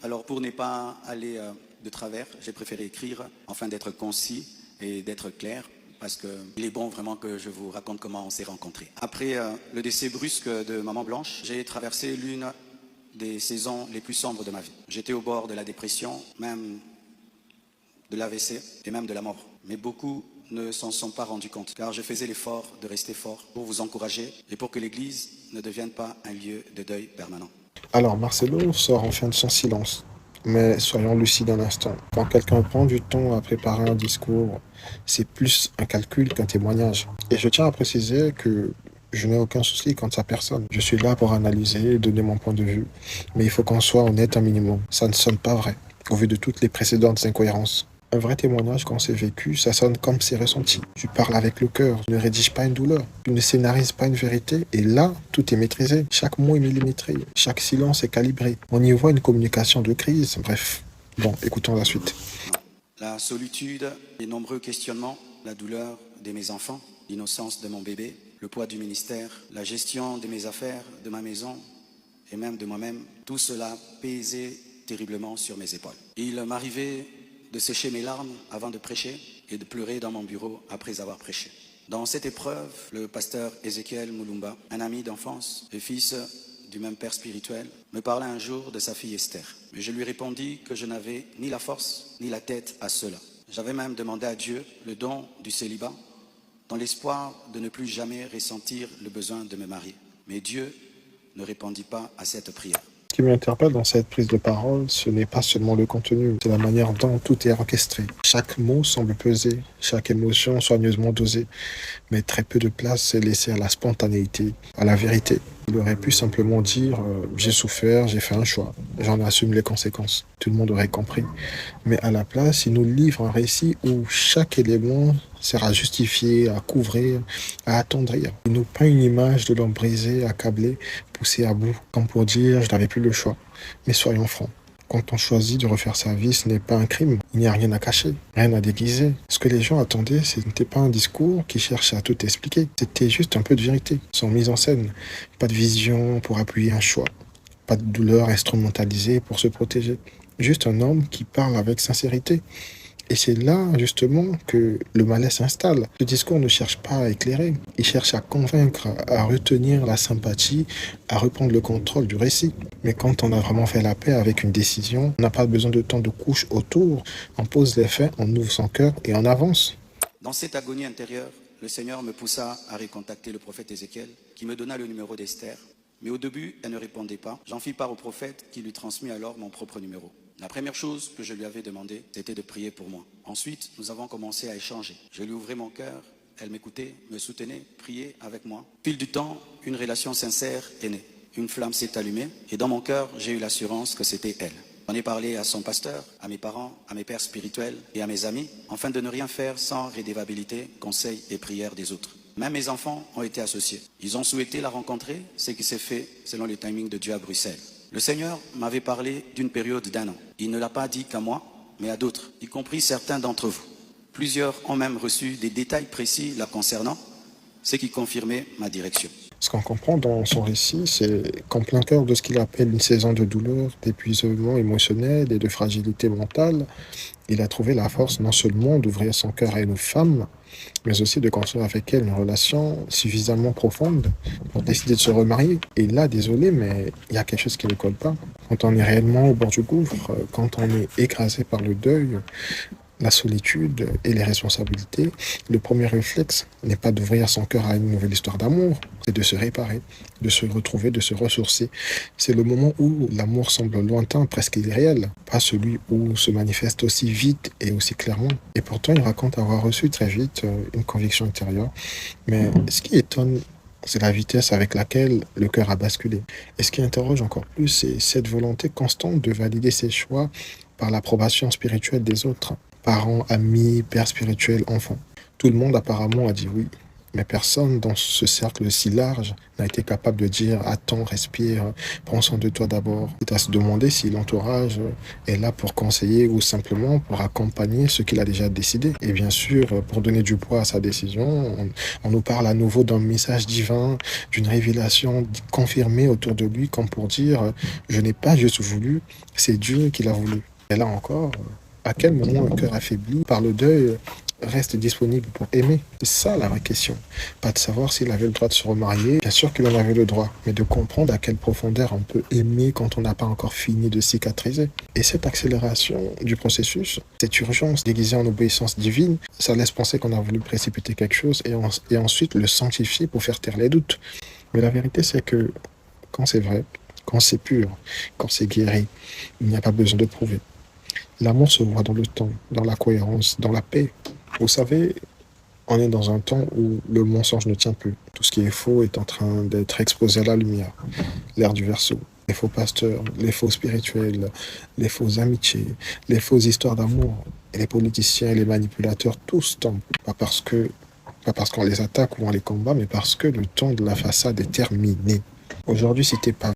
Alors pour ne pas aller de travers, j'ai préféré écrire afin d'être concis et d'être clair parce qu'il est bon vraiment que je vous raconte comment on s'est rencontrés. Après le décès brusque de Maman Blanche, j'ai traversé l'une des saisons les plus sombres de ma vie. J'étais au bord de la dépression, même de l'AVC et même de la mort. Mais beaucoup ne s'en sont pas rendus compte car je faisais l'effort de rester fort pour vous encourager et pour que l'Église ne devienne pas un lieu de deuil permanent. Alors Marcelo sort enfin de son silence. Mais soyons lucides un instant. Quand quelqu'un prend du temps à préparer un discours, c'est plus un calcul qu'un témoignage. Et je tiens à préciser que je n'ai aucun souci quant à personne. Je suis là pour analyser et donner mon point de vue. Mais il faut qu'on soit honnête un minimum. Ça ne sonne pas vrai, au vu de toutes les précédentes incohérences. Un vrai témoignage, quand c'est vécu, ça sonne comme c'est ressenti. Tu parles avec le cœur, tu ne rédiges pas une douleur, tu ne scénarises pas une vérité, et là, tout est maîtrisé. Chaque mot est millimétré, chaque silence est calibré. On y voit une communication de crise, bref. Bon, écoutons la suite. La solitude, les nombreux questionnements, la douleur de mes enfants, l'innocence de mon bébé, le poids du ministère, la gestion de mes affaires, de ma maison et même de moi-même, tout cela pesait terriblement sur mes épaules. Il m'arrivait de sécher mes larmes avant de prêcher et de pleurer dans mon bureau après avoir prêché. Dans cette épreuve, le pasteur Ézéchiel Moulumba, un ami d'enfance et fils du même père spirituel, me parla un jour de sa fille Esther. Mais je lui répondis que je n'avais ni la force ni la tête à cela. J'avais même demandé à Dieu le don du célibat dans l'espoir de ne plus jamais ressentir le besoin de me marier. Mais Dieu ne répondit pas à cette prière. Ce qui m'interpelle dans cette prise de parole, ce n'est pas seulement le contenu, c'est la manière dont tout est orchestré. Chaque mot semble peser, chaque émotion soigneusement dosée, mais très peu de place est laissée à la spontanéité, à la vérité. Il aurait pu simplement dire j'ai souffert, j'ai fait un choix, j'en assume les conséquences. Tout le monde aurait compris. Mais à la place, il nous livre un récit où chaque élément sert à justifier, à couvrir, à attendrir. Il nous peint une image de l'homme brisé, accablé, poussé à bout, comme pour dire je n'avais plus le choix. Mais soyons francs. Quand on choisit de refaire sa vie, ce n'est pas un crime. Il n'y a rien à cacher, rien à déguiser. Ce que les gens attendaient, ce n'était pas un discours qui cherchait à tout expliquer. C'était juste un peu de vérité, sans mise en scène. Pas de vision pour appuyer un choix. Pas de douleur instrumentalisée pour se protéger. Juste un homme qui parle avec sincérité. Et c'est là, justement, que le malaise s'installe. Le discours ne cherche pas à éclairer. Il cherche à convaincre, à retenir la sympathie, à reprendre le contrôle du récit. Mais quand on a vraiment fait la paix avec une décision, on n'a pas besoin de tant de couches autour. On pose les faits, on ouvre son cœur et on avance. Dans cette agonie intérieure, le Seigneur me poussa à recontacter le prophète Ézéchiel, qui me donna le numéro d'Esther. Mais au début, elle ne répondait pas. J'en fis part au prophète, qui lui transmit alors mon propre numéro. La première chose que je lui avais demandé, c'était de prier pour moi. Ensuite, nous avons commencé à échanger. Je lui ouvrais mon cœur, elle m'écoutait, me soutenait, priait avec moi. Au fil du temps, une relation sincère est née. Une flamme s'est allumée et dans mon cœur, j'ai eu l'assurance que c'était elle. J'en ai parlé à son pasteur, à mes parents, à mes pères spirituels et à mes amis, afin de ne rien faire sans rédévabilité, conseils et prières des autres. Même mes enfants ont été associés. Ils ont souhaité la rencontrer, ce qui s'est fait selon le timing de Dieu à Bruxelles. Le Seigneur m'avait parlé d'une période d'1 an. Il ne l'a pas dit qu'à moi, mais à d'autres, y compris certains d'entre vous. Plusieurs ont même reçu des détails précis la concernant, ce qui confirmait ma direction. Ce qu'on comprend dans son récit, c'est qu'en plein cœur de ce qu'il appelle une saison de douleur, d'épuisement émotionnel et de fragilité mentale, il a trouvé la force non seulement d'ouvrir son cœur à une femme, mais aussi de construire avec elle une relation suffisamment profonde pour décider de se remarier. Et là, désolé, mais il y a quelque chose qui ne colle pas. Quand on est réellement au bord du gouffre, quand on est écrasé par le deuil, la solitude et les responsabilités, le premier réflexe n'est pas d'ouvrir son cœur à une nouvelle histoire d'amour, c'est de se réparer, de se retrouver, de se ressourcer. C'est le moment où l'amour semble lointain, presque irréel, pas celui où se manifeste aussi vite et aussi clairement. Et pourtant, il raconte avoir reçu très vite une conviction intérieure. Mais ce qui étonne, c'est la vitesse avec laquelle le cœur a basculé. Et ce qui interroge encore plus, c'est cette volonté constante de valider ses choix par l'approbation spirituelle des autres. Parents, amis, pères spirituels, enfants. Tout le monde apparemment a dit oui. Mais personne dans ce cercle si large n'a été capable de dire « Attends, respire, prends soin de toi d'abord ». C'est à se demander si l'entourage est là pour conseiller ou simplement pour accompagner ce qu'il a déjà décidé. Et bien sûr, pour donner du poids à sa décision, on nous parle à nouveau d'un message divin, d'une révélation confirmée autour de lui, comme pour dire « Je n'ai pas juste voulu, c'est Dieu qui l'a voulu ». Et là encore, à quel moment un cœur affaibli par le deuil reste disponible pour aimer? C'est ça la vraie question. Pas de savoir s'il avait le droit de se remarier, bien sûr qu'il en avait le droit, mais de comprendre à quelle profondeur on peut aimer quand on n'a pas encore fini de cicatriser. Et cette accélération du processus, cette urgence déguisée en obéissance divine, ça laisse penser qu'on a voulu précipiter quelque chose et ensuite le sanctifier pour faire taire les doutes. Mais la vérité, c'est que quand c'est vrai, quand c'est pur, quand c'est guéri, il n'y a pas besoin de prouver. L'amour se voit dans le temps, dans la cohérence, dans la paix. Vous savez, on est dans un temps où le mensonge ne tient plus. Tout ce qui est faux est en train d'être exposé à la lumière. L'ère du Verseau. Les faux pasteurs, les faux spirituels, les fausses amitiés, les fausses histoires d'amour. Et les politiciens et les manipulateurs, tous tombent. Pas parce qu'on les attaque ou on les combat, mais parce que le temps de la façade est terminé. Aujourd'hui, si t'es pas